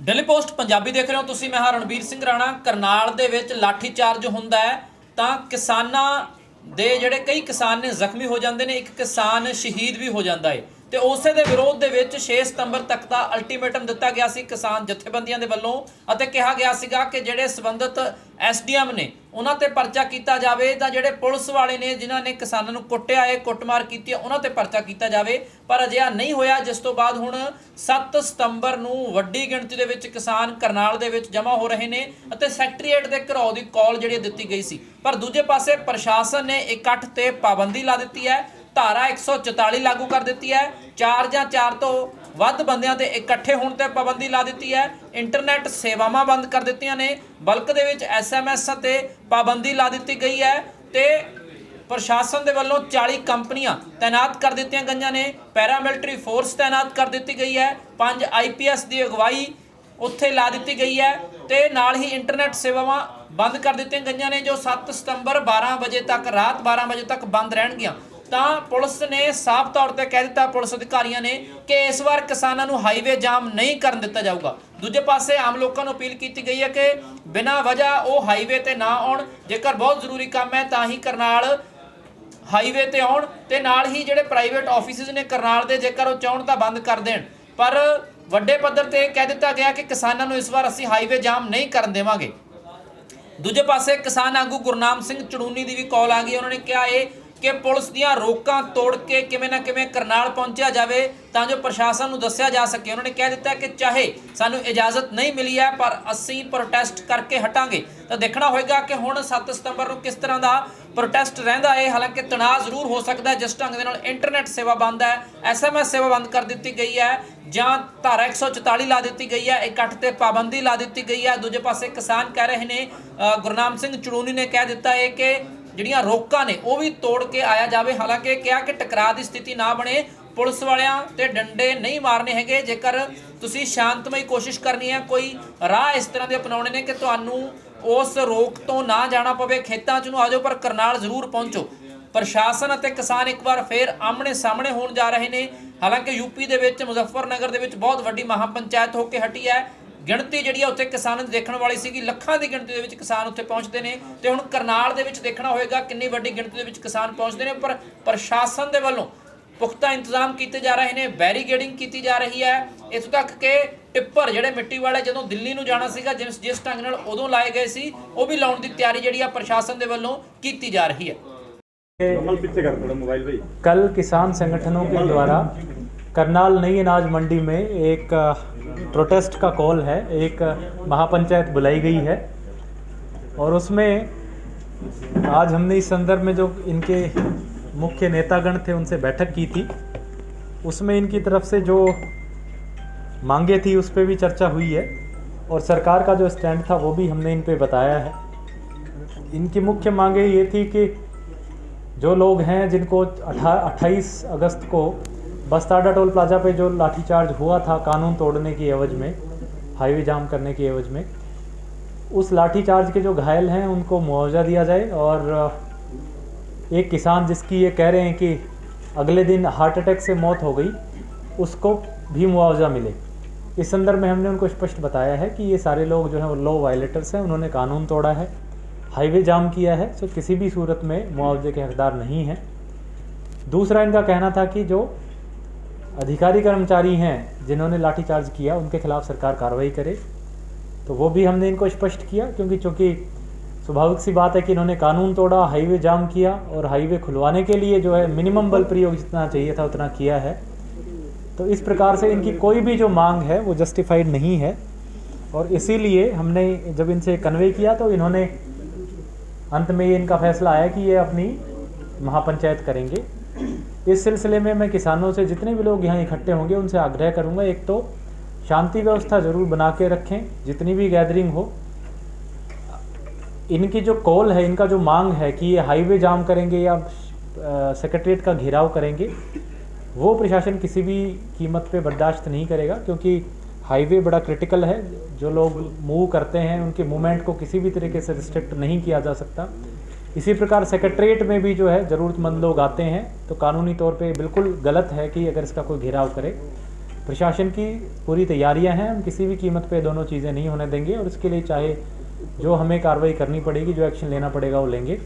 Daily post Punjabi देख रहे हो तुसी। मैं रणबीर सिंह राणा। करनाल दे विच लाठी चार्ज हुंदा है तां किसानां दे जिहड़े कई किसान ने जख्मी हो जाते हैं, एक किसान शहीद भी हो जाता है। तो उसे दे विरोध दे विच 6 सितंबर तक का अल्टीमेटम दिता गया सी किसान जथेबंदियां दे वल्लों अते कहा गया सीगा कि जिहड़े संबंधित SDM ने उन्हां ते परचा कीता जावे तां जिहड़े पुलिस वाले ने जिन्हां ने किसानां नूं कुੱਟਿਆ है, कुੱਟਮਾਰ कीती है, उन्हां ते परचा कीता जावे। पर अजिहा नहीं होया, जिस तो बाद हुण 7 सितंबर नूं वड्डी गिणती दे विच किसान करनाल दे विच जमा हो रहे ने अते सैकटरीएट दे घरौ दी कॉल जिहड़ी दित्ती गई सी। पर दूजे पासे प्रशासन ने इकट्ठ ते पाबंदी ला दित्ती है, धारा 144 लागू कर दी है, 4 ਜਾਂ 4 तो ਵੱਧ ਬੰਦਿਆਂ ਦੇ ਇਕੱਠੇ ਹੋਣ ਤੇ ਪਾਬੰਦੀ ਲਾ ਦਿੱਤੀ ਹੈ। ਇੰਟਰਨੈਟ ਸੇਵਾਵਾਂ ਬੰਦ ਕਰ ਦਿੱਤੀਆਂ ਨੇ, ਬਲਕ ਦੇ ਵਿੱਚ SMS ਤੇ ਪਾਬੰਦੀ ਲਾ ਦਿੱਤੀ ਗਈ ਹੈ ਤੇ ਪ੍ਰਸ਼ਾਸਨ ਦੇ ਵੱਲੋਂ 40 ਕੰਪਨੀਆਂ ਤੈਨਾਤ ਕਰ ਦਿੱਤੀਆਂ ਗਈਆਂ ਨੇ। ਪੈਰਾਮਿਲਟਰੀ ਫੋਰਸ ਤੈਨਾਤ ਕਰ ਦਿੱਤੀ ਗਈ ਹੈ, 5 IPS ਦੀ ਅਗਵਾਈ ਉੱਥੇ ਲਾ ਦਿੱਤੀ ਗਈ ਹੈ ਤੇ ਨਾਲ ਹੀ ਇੰਟਰਨੈਟ ਸੇਵਾਵਾਂ ਬੰਦ ਕਰ ਦਿੱਤੀਆਂ ਗਈਆਂ ਨੇ, ਜੋ 7 ਸਤੰਬਰ 12 ਵਜੇ ਤੱਕ, ਰਾਤ 12 ਵਜੇ ਤੱਕ ਬੰਦ ਰਹਿਣਗੀਆਂ। ਤਾਂ ਪੁਲਿਸ ਨੇ ਸਾਫ਼ ਤੌਰ ਤੇ ਕਹਿ ਦਿੱਤਾ, ਪੁਲਿਸ ਅਧਿਕਾਰੀਆਂ ਨੇ, ਕਿ ਇਸ ਵਾਰ ਕਿਸਾਨਾਂ ਨੂੰ ਹਾਈਵੇ ਜਾਮ ਨਹੀਂ ਕਰਨ ਦਿੱਤਾ ਜਾਊਗਾ। ਦੂਜੇ ਪਾਸੇ ਆਮ ਲੋਕਾਂ ਨੂੰ ਅਪੀਲ ਕੀਤੀ ਗਈ ਹੈ ਕਿ ਬਿਨਾਂ ਵਜ੍ਹਾ ਉਹ ਹਾਈਵੇ ਤੇ ਨਾ ਆਉਣ, ਜੇਕਰ ਬਹੁਤ ਜ਼ਰੂਰੀ ਕੰਮ ਹੈ ਤਾਂ ਹੀ ਕਰਨਾਲ ਹਾਈਵੇ ਤੇ ਆਉਣ ਤੇ ਨਾਲ ਹੀ ਜਿਹੜੇ ਪ੍ਰਾਈਵੇਟ ਆਫਿਸਿਸ ਨੇ ਕਰਨਾਲ ਦੇ, ਜੇਕਰ ਉਹ ਚਾਹੁਣ ਤਾਂ ਬੰਦ ਕਰ ਦੇਣ। ਪਰ ਵੱਡੇ ਪੱਧਰ ਤੇ ਕਹਿ ਦਿੱਤਾ ਗਿਆ ਕਿ ਕਿਸਾਨਾਂ ਨੂੰ ਇਸ ਵਾਰ ਅਸੀਂ ਹਾਈਵੇ ਜਾਮ ਨਹੀਂ ਕਰਨ ਦੇਵਾਂਗੇ। ਦੂਜੇ ਪਾਸੇ ਕਿਸਾਨ ਆਗੂ ਗੁਰਨਾਮ ਸਿੰਘ ਚੜੂਨੀ ਦੀ ਵੀ ਕਾਲ ਆ ਗਈ। ਉਹਨਾਂ ਨੇ ਕਿਹਾ ਇਹ कि पुलिस दियां रोकां तोड़ के किवें ना किवें करनाल पहुंचा जाए तां जो प्रशासन नूं दस्सिया जा सके। उन्होंने कह दिता कि चाहे सानूं इजाजत नहीं मिली है पर असीं प्रोटेस्ट करके हटांगे। तो देखना होएगा कि हुण 7 सितंबर नूं किस तरह का प्रोटेस्ट रहिंदा है। हालांकि तनाव जरूर हो सकता है, जिस ढंग दे नाल इंटरनेट सेवा बंद है, SMS सेवा बंद कर दी गई है जां धारा 144 ला दी गई है, इकट्ठ ते पाबंदी ला दी गई है। दूजे पासे किसान कह रहे ने, गुरनाम सिंह चड़ूनी ने कह दिता है कि ਜਿਹੜੀਆਂ ਰੋਕਾਂ ਨੇ ਉਹ ਵੀ ਤੋੜ ਕੇ ਆਇਆ ਜਾਵੇ। ਹਾਲਾਂਕਿ ਕਿਹਾ ਕਿ ਟਕਰਾਅ ਦੀ ਸਥਿਤੀ ਨਾ ਬਣੇ, ਪੁਲਿਸ ਵਾਲਿਆਂ ਤੇ ਡੰਡੇ ਨਹੀਂ ਮਾਰਨੇ ਹੈਗੇ। ਜੇਕਰ ਤੁਸੀਂ ਸ਼ਾਂਤਮਈ ਕੋਸ਼ਿਸ਼ ਕਰਨੀ ਹੈ, ਕੋਈ ਰਾਹ ਇਸ ਤਰ੍ਹਾਂ ਦੇ ਅਪਣਾਉਣੇ ਨੇ ਕਿ ਤੁਹਾਨੂੰ ਉਸ ਰੋਕ ਤੋਂ ਨਾ ਜਾਣਾ ਪਵੇ, ਖੇਤਾਂ 'ਚ ਨੂੰ ਆ ਜਾਓ ਪਰ ਕਰਨਾਲ ਜ਼ਰੂਰ ਪਹੁੰਚੋ। ਪ੍ਰਸ਼ਾਸਨ ਅਤੇ ਕਿਸਾਨ ਇੱਕ ਵਾਰ ਫੇਰ ਆਮਣੇ ਸਾਹਮਣੇ ਹੋਣ ਜਾ ਰਹੇ ਨੇ। ਹਾਲਾਂਕਿ UP ਦੇ ਵਿੱਚ ਮੁਜ਼ੱਫਰਨਗਰ ਦੇ ਵਿੱਚ ਬਹੁਤ ਵੱਡੀ ਮਹਾਪੰਚਾਇਤ ਹੋ ਕੇ ਹਟੀ ਹੈ। गिणती जी उत्थे किसान देखने वाली सी, लखां की गिणती दे विच किसान उत्थे पहुँचते हैं। तो हुण करनाल दे विच देखना होएगा कितनी वड्डी गिणती दे विच किसान पहुँचते हैं। पर प्रशासन के वल्लों पुख्ता इंतजाम किए जा रहे हैं, बैरीगेडिंग की जा रही है। इत्थों तक कि टिप्पर जिहड़े मिट्टी वाले जदों दिल्ली नूं जाना सीगा, जिस ढंग नाल उदों लाए गए सी, वो भी लाउण दी तैयारी जिहड़ी प्रशासन के वल्लों की जा रही है। कल किसान संगठनों के द्वारा करनाल नई अनाज मंडी में एक प्रोटेस्ट का कॉल है, एक महापंचायत बुलाई गई है और उसमें आज हमने इस संदर्भ में जो इनके मुख्य नेतागण थे उनसे बैठक की थी। उसमें इनकी तरफ से जो मांगे थी उस पर भी चर्चा हुई है और सरकार का जो स्टैंड था वो भी हमने इन पे बताया है। इनकी मुख्य मांगे ये थी कि जो लोग हैं जिनको 28 अगस्त को बस्ताडा टोल प्लाजा पे जो लाठीचार्ज हुआ था कानून तोड़ने की एवज में, हाईवे जाम करने की एवज में, उस लाठीचार्ज के जो घायल हैं उनको मुआवजा दिया जाए और एक किसान जिसकी ये कह रहे हैं कि अगले दिन हार्ट अटैक से मौत हो गई, उसको भी मुआवजा मिले। इस संदर्भ में हमने उनको स्पष्ट बताया है कि ये सारे लोग जो हैं वो लॉ वायलेटर्स हैं, उन्होंने कानून तोड़ा है, हाईवे जाम किया है, तो किसी भी सूरत में मुआवजे के हकदार नहीं हैं। दूसरा इनका कहना था कि जो अधिकारी कर्मचारी हैं जिन्होंने लाठीचार्ज किया उनके खिलाफ सरकार कार्रवाई करे। तो वो भी हमने इनको स्पष्ट किया, क्योंकि चूँकि स्वाभाविक सी बात है कि इन्होंने कानून तोड़ा, हाईवे जाम किया और हाईवे खुलवाने के लिए जो है मिनिमम बल प्रयोग जितना चाहिए था उतना किया है। तो इस प्रकार से इनकी कोई भी जो मांग है वो जस्टिफाइड नहीं है और इसीलिए हमने जब इनसे कन्वे किया तो इन्होंने अंत में ये इनका फैसला आया कि ये अपनी महापंचायत करेंगे। इस सिलसिले में मैं किसानों से जितने भी लोग यहाँ इकट्ठे होंगे उनसे आग्रह करूँगा, एक तो शांति व्यवस्था ज़रूर बना के रखें, जितनी भी गैदरिंग हो। इनकी जो कॉल है, इनका जो मांग है कि ये हाईवे जाम करेंगे या सेक्रेटरीट का घेराव करेंगे, वो प्रशासन किसी भी कीमत पे बर्दाश्त नहीं करेगा, क्योंकि हाईवे बड़ा क्रिटिकल है। जो लोग मूव करते हैं उनके मूवमेंट को किसी भी तरीके से रिस्ट्रिक्ट नहीं किया जा सकता। इसी प्रकार सेक्रेटरीट में भी जो है ज़रूरतमंद लोग आते हैं, तो कानूनी तौर पे बिल्कुल गलत है कि अगर इसका कोई घेराव करे। प्रशासन की पूरी तैयारियां हैं, हम किसी भी कीमत पे दोनों चीज़ें नहीं होने देंगे और इसके लिए चाहे जो हमें कार्रवाई करनी पड़ेगी, जो एक्शन लेना पड़ेगा वो लेंगे।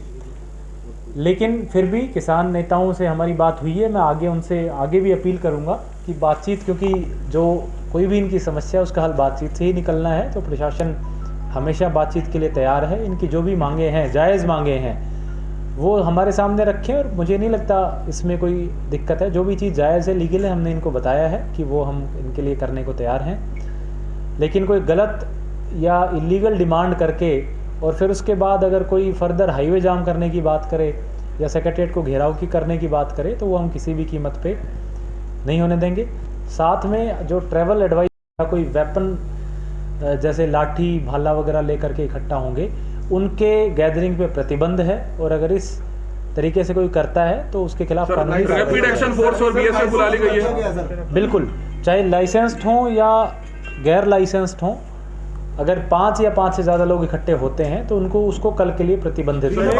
लेकिन फिर भी किसान नेताओं से हमारी बात हुई है, मैं आगे उनसे आगे भी अपील करूंगा कि बातचीत, क्योंकि जो कोई भी इनकी समस्या है उसका हल बातचीत से ही निकलना है, तो प्रशासन हमेशा बातचीत के लिए तैयार है। इनकी जो भी मांगे हैं, जायज़ मांगे हैं, वो हमारे सामने रखें और मुझे नहीं लगता इसमें कोई दिक्कत है। जो भी चीज़ जायज़ है, लीगल है, हमने इनको बताया है कि वो हम इनके लिए करने को तैयार हैं। लेकिन कोई गलत या इलीगल डिमांड करके और फिर उसके बाद अगर कोई फर्दर हाईवे जाम करने की बात करे या सेक्रेटरीट को घेराव की करने की बात करे, तो वो हम किसी भी कीमत पे नहीं होने देंगे। साथ में जो ट्रैवल एडवाइस या कोई वेपन जैसे लाठी भाला वगैरह लेकर के इकट्ठा होंगे, उनके गैदरिंग पे प्रतिबंध है और अगर इस तरीके से कोई करता है तो उसके खिलाफ कानूनी रैपिड एक्शन फोर्स और बीएसएफ बुला ली गई है। बिल्कुल, चाहे लाइसेंस्ड हों या गैर लाइसेंस्ड हों, अगर 5 या 5 से ज़्यादा लोग इकट्ठे होते हैं तो उनको उसको कल के लिए प्रतिबंधित है।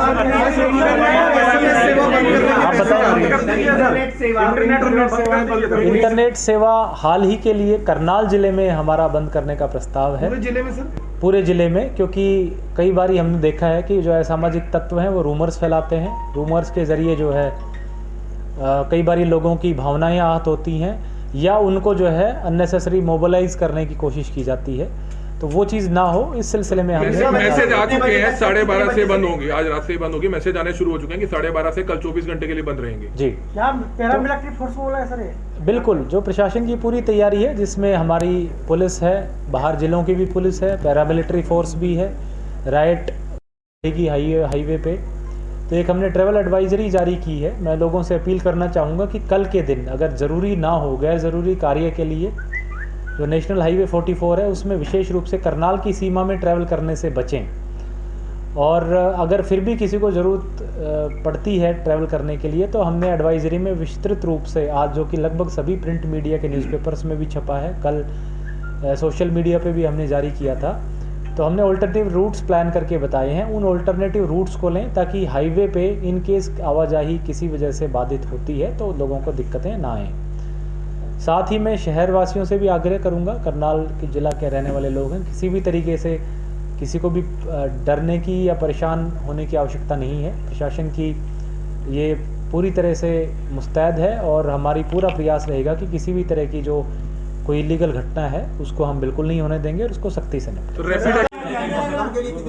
आप बताएं। इंटरनेट सेवा हाल ही के लिए करनाल जिले में हमारा बंद करने का प्रस्ताव है। पूरे जिले में सर? पूरे जिले में, क्योंकि कई बार हमने देखा है कि जो असामाजिक तत्व हैं वो रूमर्स फैलाते हैं। रूमर्स के ज़रिए जो है कई बार लोगों की भावनाएं आहत होती हैं या उनको जो है अननेसेसरी मोबिलाइज करने की कोशिश की जाती है, तो वो चीज़ ना हो, इस सिलसिले में हमने मैसेज आ चुके हैं 12:30 से बंद होंगी, आज रात से ही बंद होगी। मैसेज आने शुरू हो चुके हैं कि 12:30 से कल 24 घंटे के लिए बंद रहेंगे। जी, पैरामिलिट्री फोर्स बोला है सर? बिल्कुल, जो प्रशासन की पूरी तैयारी है, जिसमें हमारी पुलिस है, बाहर जिलों की भी पुलिस है, पैरामिलिट्री फोर्स भी है, राइट की हाईवे पे। तो एक हमने ट्रैवल एडवाइजरी जारी की है। मैं लोगों से अपील करना चाहूँगा कि कल के दिन अगर ज़रूरी ना हो, गैर ज़रूरी कार्य के लिए जो नेशनल हाईवे 44 है उसमें विशेष रूप से करनाल की सीमा में ट्रैवल करने से बचें। और अगर फिर भी किसी को ज़रूरत पड़ती है ट्रैवल करने के लिए, तो हमने एडवाइजरी में विस्तृत रूप से आज, जो कि लगभग सभी प्रिंट मीडिया के न्यूज़पेपर्स में भी छपा है, कल सोशल मीडिया पे भी हमने जारी किया था, तो हमने ऑल्टरनेटिव रूट्स प्लान करके बताए हैं। उन ऑल्टरनेटिव रूट्स को लें ताकि हाईवे पे इन केस आवाजाही किसी वजह से बाधित होती है तो लोगों को दिक्कतें ना आएँ। साथ ही मैं शहर वासियों से भी आग्रह करूंगा, करनाल के ज़िला के रहने वाले लोग हैं, किसी भी तरीके से किसी को भी डरने की या परेशान होने की आवश्यकता नहीं है। प्रशासन की ये पूरी तरह से मुस्तैद है और हमारी पूरा प्रयास रहेगा कि किसी भी तरह की जो कोई इलीगल घटना है उसको हम बिल्कुल नहीं होने देंगे और उसको सख्ती से निपटेंगे।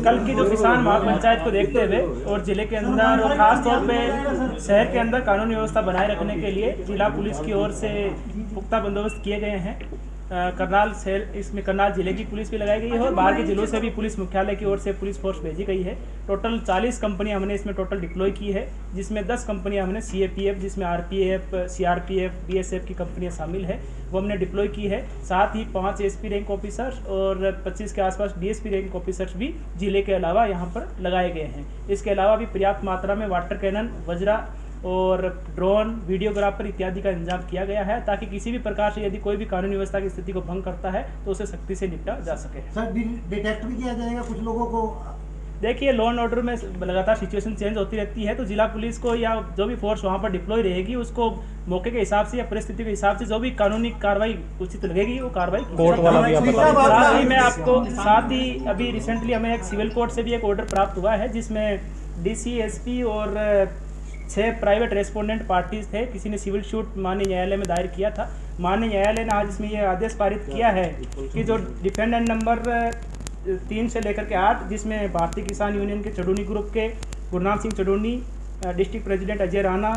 कल की जो किसान महापंचायत को देखते हुए और जिले के अंदर और खास तौर पे शहर के अंदर कानूनी व्यवस्था बनाए रखने के लिए जिला पुलिस की ओर से पुख्ता बंदोबस्त किए गए हैं। करनाल शहर, इसमें करनाल जिले की पुलिस भी लगाई गई है और बाहर के जिलों से भी पुलिस मुख्यालय की ओर से पुलिस फोर्स भेजी गई है। टोटल 40 कंपनियां हमने इसमें टोटल डिप्लॉय की है, जिसमें 10 कंपनियां हमने CAPF, जिसमें RPF, CRPF, BSF की कंपनियां शामिल है, वो हमने डिप्लॉय की है। साथ ही 5 SP रैंक ऑफिसर्स और 25 के आसपास DSP रैंक ऑफिसर्स भी जिले के अलावा यहाँ पर लगाए गए हैं। इसके अलावा भी पर्याप्त मात्रा में वाटर कैनन, वज्रा और ड्रोन, वीडियोग्राफर इत्यादि का इंतजाम किया गया है ताकि किसी भी प्रकार से यदि कोई भी कानूनी व्यवस्था की स्थिति को भंग करता है तो उसे सख्ती से निपटा जा सके। सर, डिटेक्ट भी किया जाएगा कुछ लोगों को? देखिए, लॉ एंड ऑर्डर में लगातार सिचुएशन चेंज होती रहती है, तो जिला पुलिस को या जो भी फोर्स वहाँ पर डिप्लॉय रहेगी उसको मौके के हिसाब से या परिस्थिति के हिसाब से जो भी कानूनी कार्रवाई उचित लगेगी वो कार्रवाई कोर्ट वाला भी आप बता दें। साथ ही मैं आपको अभी रिसेंटली हमें एक सिविल कोर्ट से भी एक ऑर्डर प्राप्त हुआ है, जिसमें DC, SP और 6 प्राइवेट रेस्पोंडेंट पार्टीज थे। किसी ने सिविल शूट माननीय न्यायालय में दायर किया था। माननीय न्यायालय ने आज इसमें यह आदेश पारित किया है कि जो डिफेंडेंट नंबर 3 से लेकर के 8, जिसमें भारतीय किसान यूनियन के चडूनी ग्रुप के गुरनाम सिंह चडूनी, डिस्ट्रिक्ट प्रेसिडेंट अजय राणा,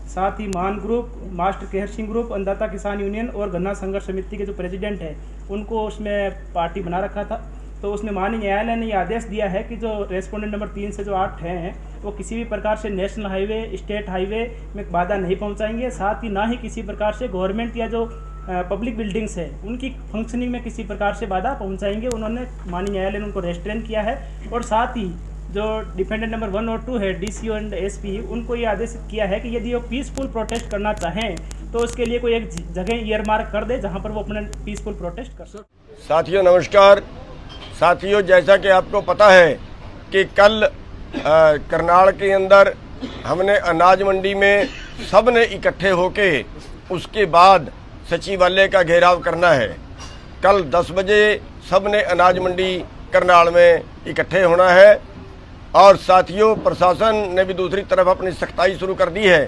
साथ ही मान group, master Kehar Singh group, अन्नदाता किसान यूनियन और गन्ना संघर्ष समिति के जो प्रेसिडेंट हैं उनको उसमें पार्टी बना रखा था। तो उसमें माननीय न्यायालय ने ये आदेश दिया है कि जो रेस्पोंडेंट नंबर 3 से जो 8 हैं वो किसी भी प्रकार से नेशनल हाईवे, स्टेट हाईवे में बाधा नहीं पहुंचाएंगे। साथ ही ना ही किसी प्रकार से गवर्नमेंट या जो पब्लिक बिल्डिंग्स है उनकी फंक्शनिंग में किसी प्रकार से बाधा पहुंचाएंगे। उन्होंने माननीय न्यायालय ने उनको रेस्ट्रेन किया है। और साथ ही जो डिफेंडेंट नंबर 1 और 2 है, DC और SP, उनको ये आदेशित किया है कि यदि वो पीसफुल प्रोटेस्ट करना चाहें तो उसके लिए कोई एक जगह ईयरमार्क कर दे जहाँ पर वो अपना पीसफुल प्रोटेस्ट कर सकें। साथियों नमस्कार। साथियों, जैसा कि आपको पता है कि कल करनाल के अंदर हमने अनाज मंडी में सब ने इकट्ठे होके उसके बाद सचिवालय का घेराव करना है। कल 10 बजे सबने अनाज मंडी करनाल में इकट्ठे होना है और साथियों प्रशासन ने भी दूसरी तरफ अपनी सख्ताई शुरू कर दी है।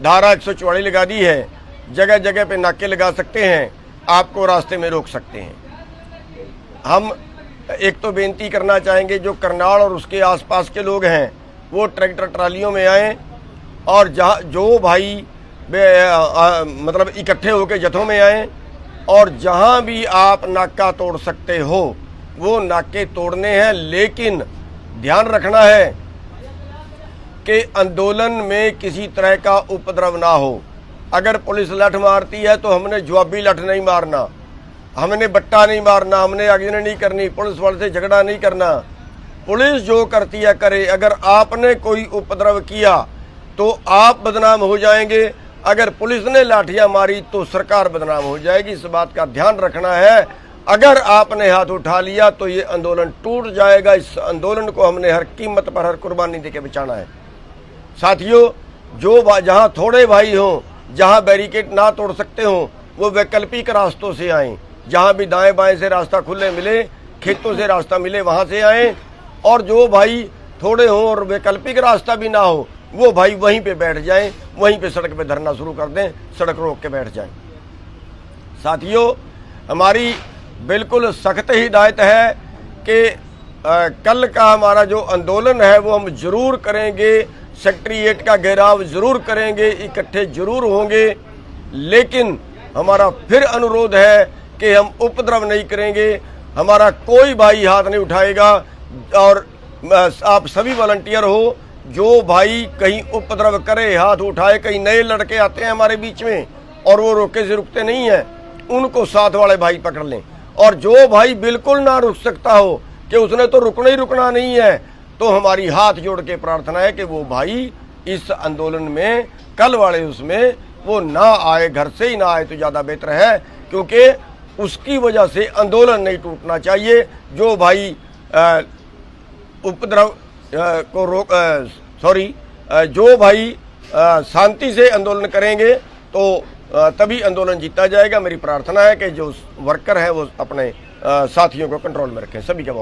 धारा 144 लगा दी है, जगह जगह पे नाके लगा सकते हैं, आपको रास्ते में रोक सकते हैं। हम एक तो बेनती करना चाहेंगे जो करनाल और उसके आसपास के लोग हैं वो ट्रैक्टर ट्रालियों में आएँ और जहाँ जो भाई मतलब इकट्ठे होकर जथों में आएँ और जहाँ भी आप नाका तोड़ सकते हो वो नाके तोड़ने हैं, लेकिन ध्यान रखना है कि आंदोलन में किसी तरह का उपद्रव ना हो। अगर पुलिस लठ मारती है तो हमने जवाबी लठ नहीं मारना, हमने बट्टा नहीं मारना, हमने आगजनी नहीं करनी, पुलिस वाले से झगड़ा नहीं करना। पुलिस जो करती है करे, अगर आपने कोई उपद्रव किया तो आप बदनाम हो जाएंगे, अगर पुलिस ने लाठियां मारी तो सरकार बदनाम हो जाएगी। इस बात का ध्यान रखना है। अगर आपने हाथ उठा लिया तो ये आंदोलन टूट जाएगा। इस आंदोलन को हमने हर कीमत पर हर कुर्बानी देके बचाना है। साथियों, जो जहां थोड़े भाई हों, जहां बैरिकेड ना तोड़ सकते हों, वो वैकल्पिक रास्तों से आएं। जहां भी दाएं बाएं से रास्ता खुले मिले, खेतों से रास्ता मिले, वहां से आएं। और जो भाई थोड़े हों और वैकल्पिक रास्ता भी ना हो, वो भाई वहीं पे बैठ जाएं, वहीं पे सड़क पे धरना शुरू कर दें, सड़क रोक के बैठ जाएं। साथियों, हमारी बिल्कुल सख्त हिदायत है कि कल का हमारा जो आंदोलन है वो हम जरूर करेंगे, सेक्रेटेरिएट का घेराव जरूर करेंगे, इकट्ठे जरूर होंगे, लेकिन हमारा फिर अनुरोध है कि हम उपद्रव नहीं करेंगे। हमारा कोई भाई हाथ नहीं उठाएगा और आप सभी वॉलंटियर हो, जो भाई कहीं उपद्रव करे, हाथ उठाए, कहीं नए लड़के आते हैं हमारे बीच में और वो रोके से रुकते नहीं हैं, उनको साथ वाले भाई पकड़ लें। और जो भाई बिल्कुल ना रुक सकता हो कि उसने तो रुकना ही रुकना नहीं है, तो हमारी हाथ जोड़ के प्रार्थना है कि वो भाई इस आंदोलन में, कल वाले उसमें वो ना आए, घर से ही ना आए तो ज़्यादा बेहतर है, क्योंकि उसकी वजह से आंदोलन नहीं टूटना चाहिए। जो भाई उपद्रव को जो भाई शांति से आंदोलन करेंगे तो तभी आंदोलन जीता जाएगा। मेरी प्रार्थना है कि जो वर्कर हैं वो अपने साथियों को कंट्रोल में रखें। सभी का बहुत